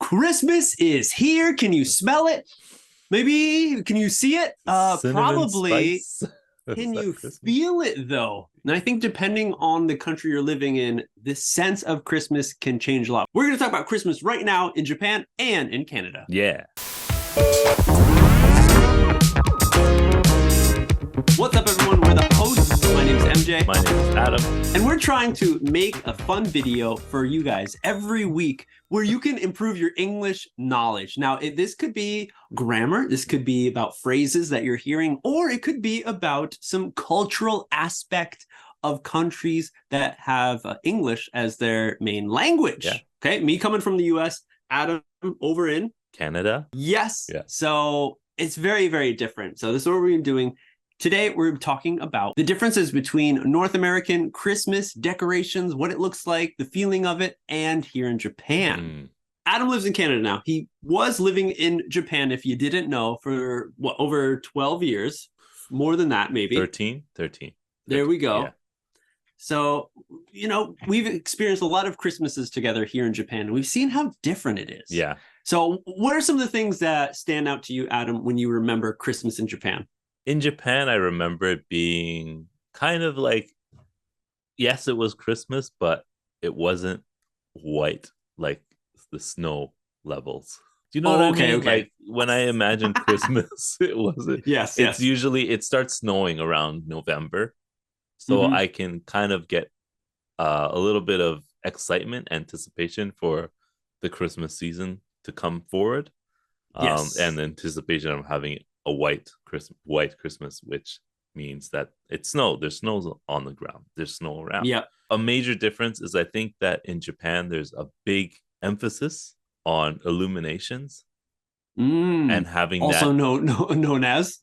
Christmas is here. Can you smell it? Maybe can you see it? Probably. Can you feel it though? And I think depending on the country you're living in, this sense of Christmas can change a lot. We're going to talk about Christmas right now in Japan and in Canada. Yeah. What's up, everyone? We're the hosts. My name is MJ. My name is Adam. And we're trying to make a fun video for you guys every week where you can improve your English knowledge. Now, this could be grammar. This could be about phrases that you're hearing, or it could be about some cultural aspect of countries that have English as their main language. Yeah. Okay, me coming from the US, Adam over in Canada. Yes. Yeah. So it's very, very different. So this is what we're doing. Today, we're talking about the differences between North American Christmas decorations, what it looks like, the feeling of it, and here in Japan. Adam lives in Canada now. He was living in Japan, if you didn't know, for over 12 years. More than that, maybe. 13. There we go. Yeah. So, we've experienced a lot of Christmases together here in Japan. We've seen how different it is. Yeah. So what are some of the things that stand out to you, Adam, when you remember Christmas in Japan? In Japan, I remember it being kind of like, yes, it was Christmas, but it wasn't white like the snow levels. Do you know what I mean? Okay. Like when I imagine Christmas, it wasn't. Yes. Usually it starts snowing around November. So I can kind of get a little bit of excitement, anticipation for the Christmas season to come forward. Yes. And the anticipation of having a white Christmas, which means that it's snow. There's snow on the ground. There's snow around. Yeah. A major difference is I think that in Japan, there's a big emphasis on illuminations and having also known as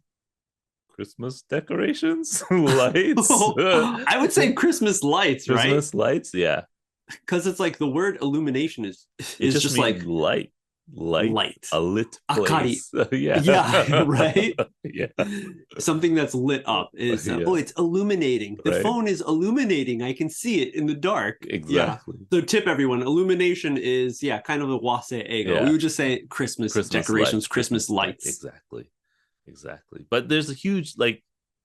Christmas decorations, lights. I would say Christmas lights, right? Christmas lights, yeah. Because it's like the word illumination is just like light, a lit place. Yeah, right. Yeah, something that's lit up is it's illuminating. The phone is illuminating. I can see it in the dark. Exactly. So tip everyone, illumination is kind of a wase ego. Yeah. We would just say Christmas decorations, lights. Christmas lights. Exactly. But there's a huge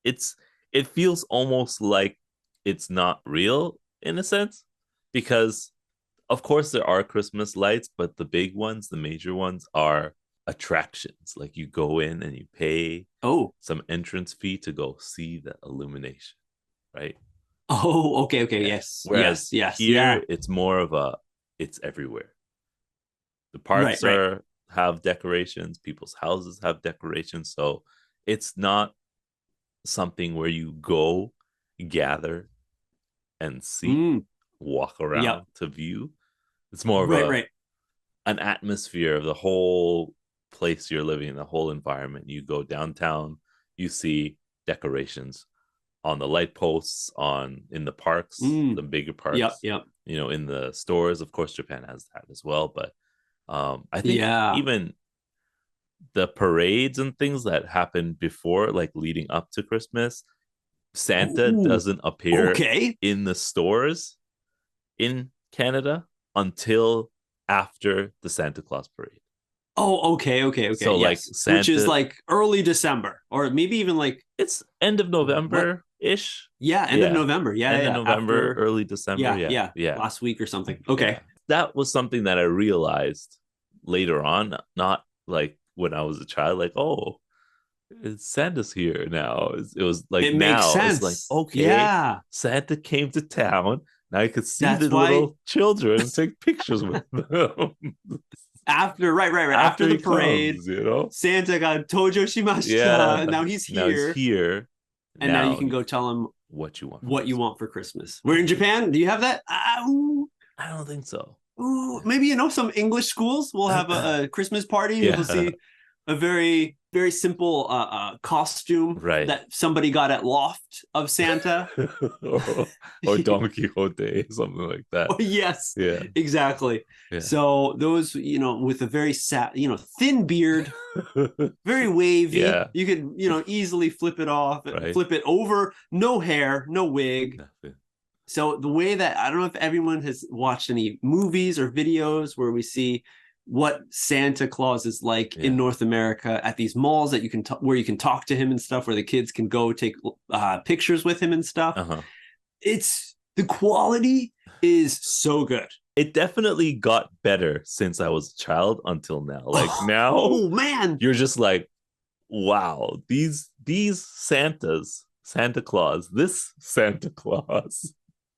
it feels almost like it's not real in a sense, because of course there are Christmas lights, but the big ones, the major ones, are attractions. Like you go in and you pay some entrance fee to go see the illumination, right? Oh, okay. Yes. Whereas here it's more of it's everywhere. The parks have decorations, people's houses have decorations, so it's not something where you go, gather, and see, walk around to view. It's more of an atmosphere of the whole place you're living in, the whole environment. You go downtown, you see decorations on the light posts, in the parks, the bigger parks. Yep. In the stores. Of course, Japan has that as well, but I think even the parades and things that happen before, like leading up to Christmas, Santa doesn't appear in the stores in Canada until after the Santa Claus parade. Oh, okay. So like Santa, which is like early December, or maybe even like it's end of November-ish. End of November. End of November, early December. Yeah. Last week or something. Okay. Yeah. That was something that I realized later on, not like when I was a child, like, Santa's here now. It was like it now makes sense. It's like, Santa came to town. Now I could see little children and take pictures with them. After the parade, comes, Santa got tojo shimashita. Yeah, now he's here. And now you can go tell him what you want for Christmas. We're in Japan. Do you have that? I don't think so. Maybe some English schools will have a Christmas party. You'll see a very, very simple costume that somebody got at Loft of Santa. or Don Quixote, something like that. Yes, exactly. Yeah. So those, with a very thin beard, very wavy. Yeah. You could, easily flip it off, flip it over. No hair, no wig. Nothing. So the way that, I don't know if everyone has watched any movies or videos where we see what Santa Claus is like in North America at these malls that you can where you can talk to him and stuff, where the kids can go take pictures with him and stuff. It's the quality is so good. It definitely got better since I was a child until now. Like now, oh man, you're just like, wow, these Santa Claus, this Santa Claus,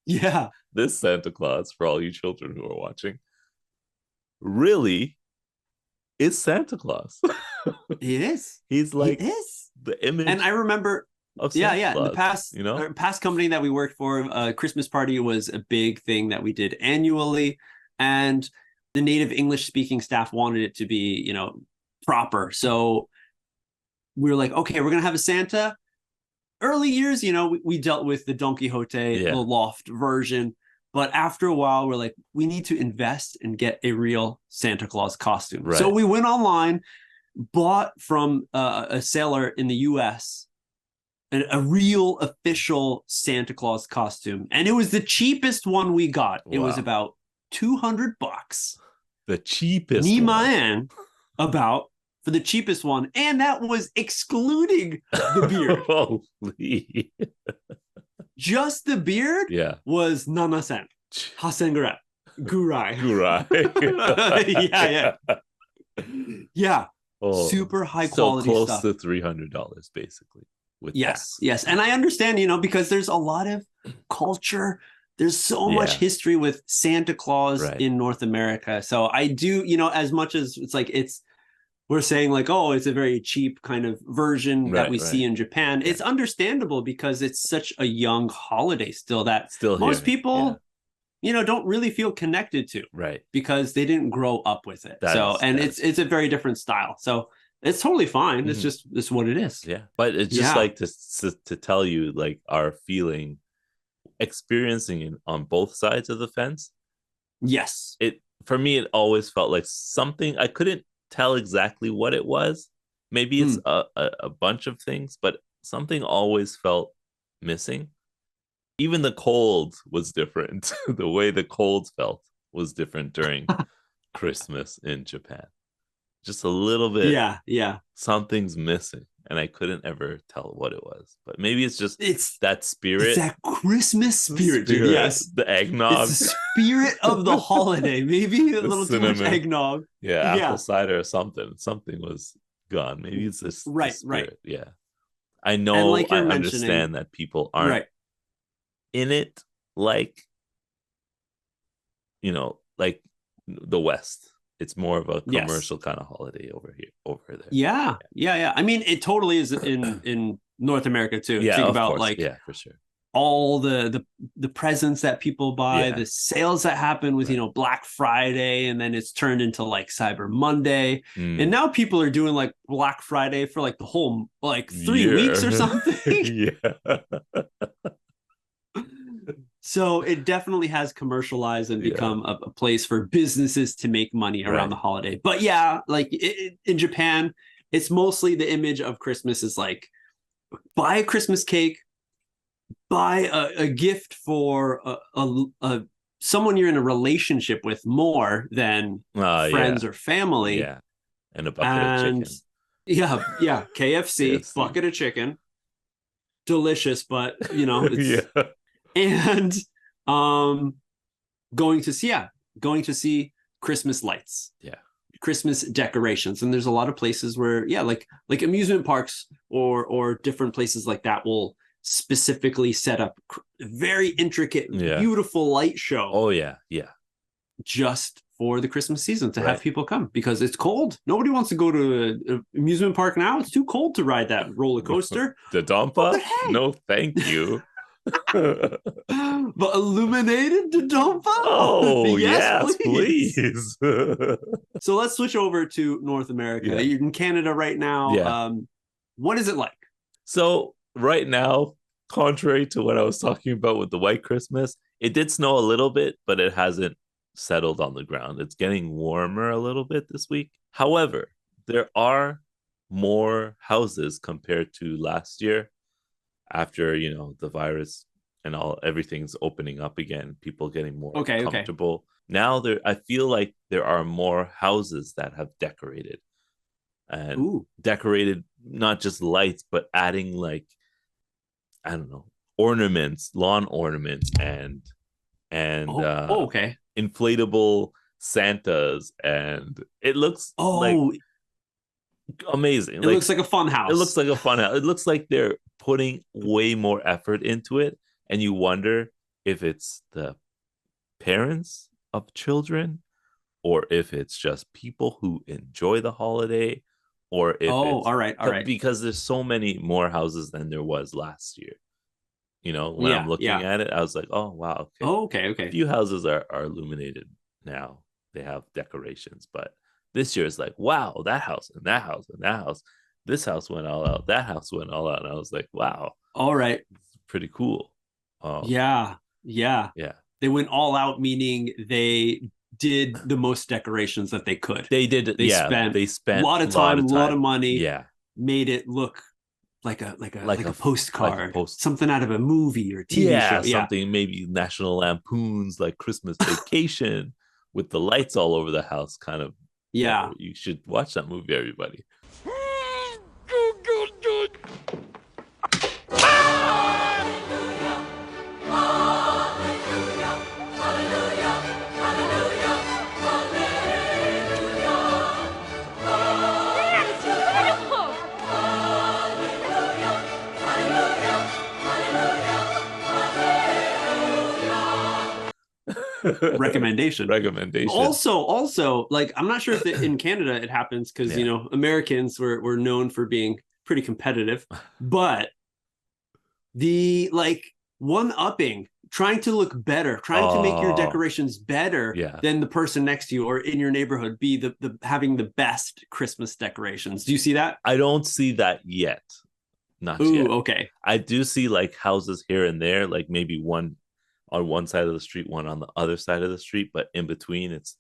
this Santa Claus, for all you children who are watching, really is Santa Claus. He is. He's like the image. And I remember, of Santa Claus, the past, past company that we worked for, Christmas party was a big thing that we did annually, and the native English speaking staff wanted it to be, proper. So we were like, okay, we're gonna have a Santa. Early years, we dealt with the Don Quixote, the loft version. But after a while, we're like, we need to invest and get a real Santa Claus costume. Right. So we went online, bought from a seller in the US a real official Santa Claus costume. And it was the cheapest one we got. Wow. It was about $200. The cheapest one. About for the cheapest one. And that was excluding the beard. Holy. Just the beard was 7,000. 8,000 gurai. Yeah. Oh, super high quality stuff. So close to $300 basically. Yes. And I understand, because there's a lot of culture. There's so much history with Santa Claus in North America. So I do, as much as it's like we're saying like, oh, it's a very cheap kind of version that we see in Japan. It's understandable because it's such a young holiday still that most people, don't really feel connected to. Right. Because they didn't grow up with it. It's a very different style. So it's totally fine. Mm-hmm. It's what it is. Yeah. But it's just like to tell you like our feeling, experiencing it on both sides of the fence. Yes. For me, it always felt like something I couldn't tell exactly what it was. Maybe it's a bunch of things, but something always felt missing. Even the cold was different. The way the cold felt was different during Christmas in Japan. Just a little bit. Yeah. Something's missing, and I couldn't ever tell what it was. But maybe it's that spirit. It's that Christmas spirit. Dude. Yes, the eggnog. It's the spirit of the holiday. Maybe a little cinnamon. Too much eggnog. Yeah, apple cider or something. Something was gone. Maybe it's this right. Yeah, I know. I understand that people aren't in it like like the West. It's more of a commercial kind of holiday over there. Yeah. I mean, it totally is in North America too. Yeah, think about course. For sure. All the presents that people buy, the sales that happen with Black Friday, and then it's turned into like Cyber Monday, and now people are doing like Black Friday for like the whole like 3 weeks or something. So it definitely has commercialized and become a place for businesses to make money around the holiday. But like in Japan, it's mostly the image of Christmas is like buy a Christmas cake, buy a gift for a someone you're in a relationship with more than friends or family. Yeah, and a bucket of chicken. Yeah, KFC. Bucket of chicken. Delicious, but it's and going to see Christmas lights, Christmas decorations. And there's a lot of places where like amusement parks or different places like that will specifically set up very intricate beautiful light show just for the Christmas season to have people come because it's cold. Nobody wants to go to an amusement park now. It's too cold to ride that roller coaster. The Dompa? Hey. No, thank you. But illuminated Dodonpa? Oh, yes, please. So let's switch over to North America. You're in Canada right now. What is it like? So right now, contrary to what I was talking about with the White Christmas, it did snow a little bit, but it hasn't settled on the ground. It's getting warmer a little bit this week. However, there are more houses compared to last year. After the virus and everything's opening up again, people getting more comfortable. Okay. Now I feel like there are more houses that have decorated and decorated not just lights, but adding like, I don't know, ornaments, lawn ornaments, and okay. inflatable Santas, and it looks like amazing. It looks like a fun house. It looks like a fun house. It looks like they're putting way more effort into it, and you wonder if it's the parents of children, or if it's just people who enjoy the holiday, or if all right, because there's so many more houses than there was last year. You know, when I'm looking at it, I was like, oh wow, okay. A few houses are illuminated now. They have decorations, but this year is like, wow, that house and that house and that house. This house went all out. That house went all out. And I was like, wow. All right. It's pretty cool. Yeah. They went all out, meaning they did the most decorations that they could. They did. They spent a lot of time, a lot of money. Yeah. Made it look like a postcard, something out of a movie or TV show. Something maybe National Lampoon's like Christmas Vacation with the lights all over the house, kind of. Yeah. You should watch that movie, everybody. Good. recommendation. Also, like, I'm not sure if in Canada it happens because you know, Americans were known for being pretty competitive, but the like one-upping, trying to look better, trying to make your decorations better than the person next to you or in your neighborhood, be the having the best Christmas decorations. Do you see that? I don't see that yet. Not yet. Okay. I do see like houses here and there, like maybe one on one side of the street, one on the other side of the street, but in between it's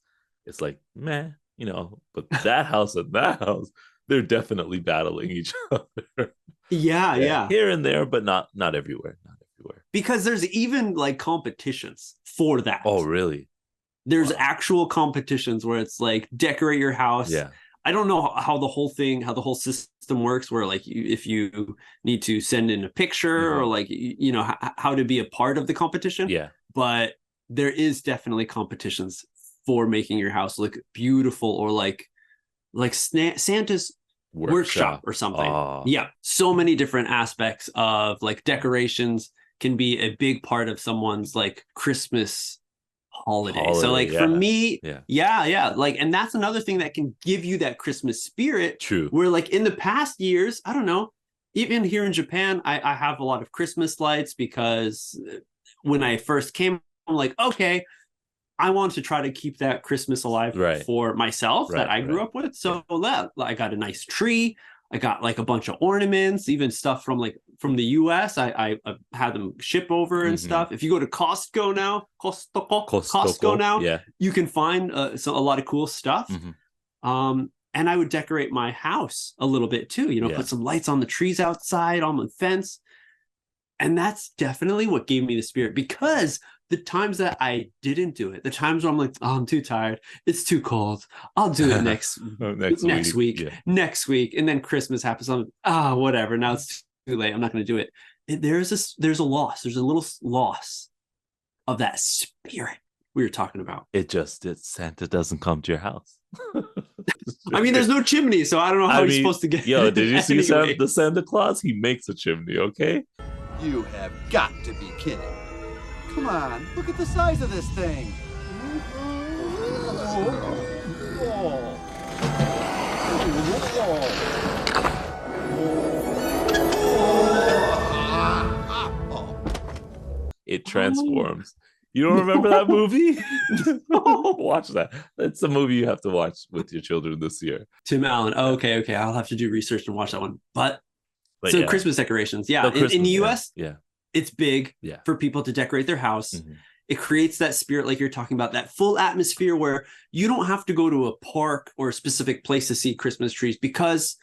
like meh, you know. But that house and that house, they're definitely battling each other. Yeah. Here and there, but not everywhere. Because there's even like competitions for that. Oh, really? There's actual competitions where it's like decorate your house. Yeah. I don't know how the whole system works, where like if you need to send in a picture or like, you know, how to be a part of the competition. Yeah. But there is definitely competitions for making your house look beautiful, or like Santa's workshop or something. Yeah. So many different aspects of like decorations can be a big part of someone's like Christmas holiday. So like for me, like, and that's another thing that can give you that Christmas spirit. True. Where like in the past years, I don't know, even here in Japan, I have a lot of Christmas lights because when I first came, I'm like, okay, I want to try to keep that Christmas alive for myself that I grew up with. So I got a nice tree. I got like a bunch of ornaments, even stuff from the US. I had them ship over and stuff. If you go to Costco now, you can find a lot of cool stuff. And I would decorate my house a little bit too, you know, put some lights on the trees outside, on the fence. And that's definitely what gave me the spirit, because the times that I didn't do it, the times where I'm like, oh, I'm too tired, it's too cold, I'll do it next week. And then Christmas happens, I'm whatever, now it's too late, I'm not going to do it. There's a little loss of that spirit we were talking about. Santa doesn't come to your house. I mean, there's no chimney, so I don't know how he's supposed to get. Yo, did you see the Santa Claus? He makes a chimney, okay? You have got to be kidding. Come on, look at the size of this thing. It transforms. You don't remember that movie? Watch that. That's the movie you have to watch with your children this year. Tim Allen. Oh, okay. I'll have to do research and watch that one. But so Christmas decorations. Yeah. In the US, it's big for people to decorate their house. It creates that spirit, like you're talking about, that full atmosphere where you don't have to go to a park or a specific place to see Christmas trees, because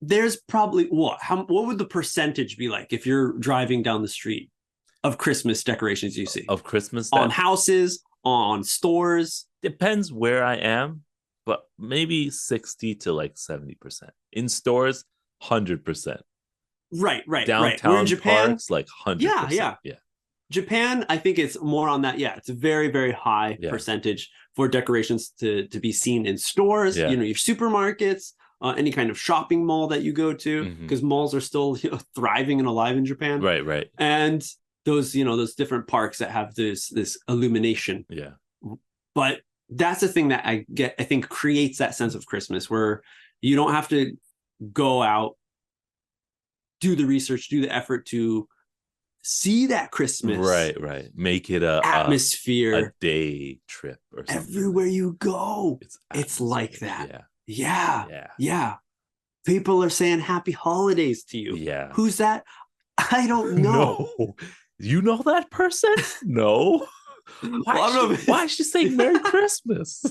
there's probably what would the percentage be like if you're driving down the street? of Christmas decorations you see? Of Christmas on houses, on stores? Depends where I am, but maybe 60 to like 70%. In stores, 100%. Right. Downtown We're in Japan, parks, like 100%. Yeah. Japan, I think it's more on that. Yeah, it's a very, very high percentage for decorations to be seen in stores, your supermarkets, any kind of shopping mall that you go to, because malls are still thriving and alive in Japan. Right. And those different parks that have this illumination. Yeah. But that's the thing that I think creates that sense of Christmas, where you don't have to go out, do the research, do the effort to see that Christmas. Right. Make it a atmosphere, a day trip or something. Everywhere you go, it's like that. Yeah. People are saying happy holidays to you. Yeah. Who's that? I don't know. No. You know that person? No. Why is she saying Merry Christmas?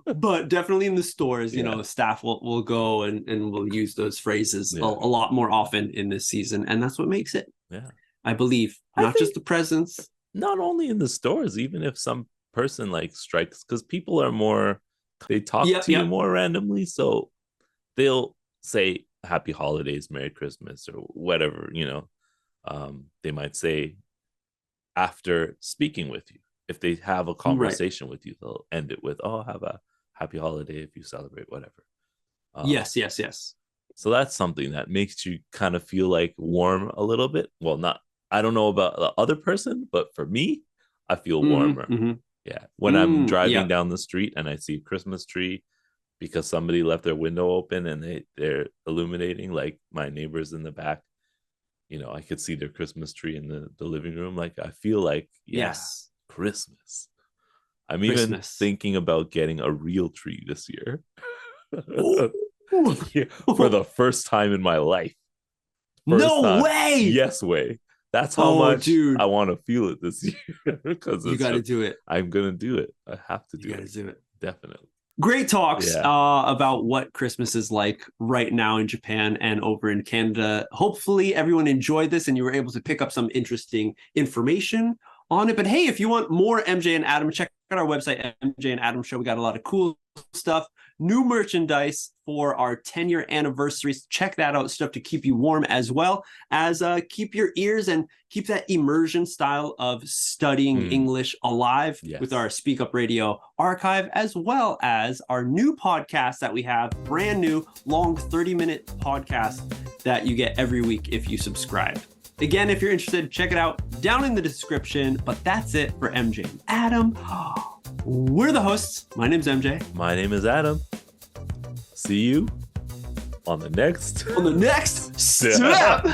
But definitely in the stores, staff will go and will use those phrases a lot more often in this season. And that's what makes it. Yeah. I believe. Not just the presents. Not only in the stores, even if some person like strikes, because people are more, they talk to you more randomly. So they'll say happy holidays, Merry Christmas, or whatever, they might say after speaking with you. If they have a conversation with you, they'll end it with, oh, have a happy holiday if you celebrate, whatever. Yes. So that's something that makes you kind of feel like warm a little bit. Well, I don't know about the other person, but for me, I feel warmer. Yeah. When I'm driving down the street and I see a Christmas tree because somebody left their window open and they're illuminating, like my neighbors in the back, I could see their Christmas tree in the living room. Like, I feel like, yes, Christmas. I'm even thinking about getting a real tree this year. For the first time in my life. Way! Yes way. That's how much I want to feel it this year. Because you got to do it. I'm going to do it. I have to do it. You got to do it. Definitely. Great talks about what Christmas is like right now in Japan and over in Canada. Hopefully everyone enjoyed this and you were able to pick up some interesting information on it. But hey, if you want more MJ and Adam, check out our website, MJ and Adam Show. We got a lot of cool stuff, new merchandise for our 10-year anniversaries. Check that out, stuff to keep you warm, as well as keep your ears and keep that immersion style of studying English alive with our Speak Up Radio archive, as well as our new podcast that we have, brand new, long 30-minute podcast that you get every week if you subscribe. Again, if you're interested, check it out down in the description. But that's it for MJ and Adam. We're the hosts. My name's MJ. My name is Adam. See you on the next step.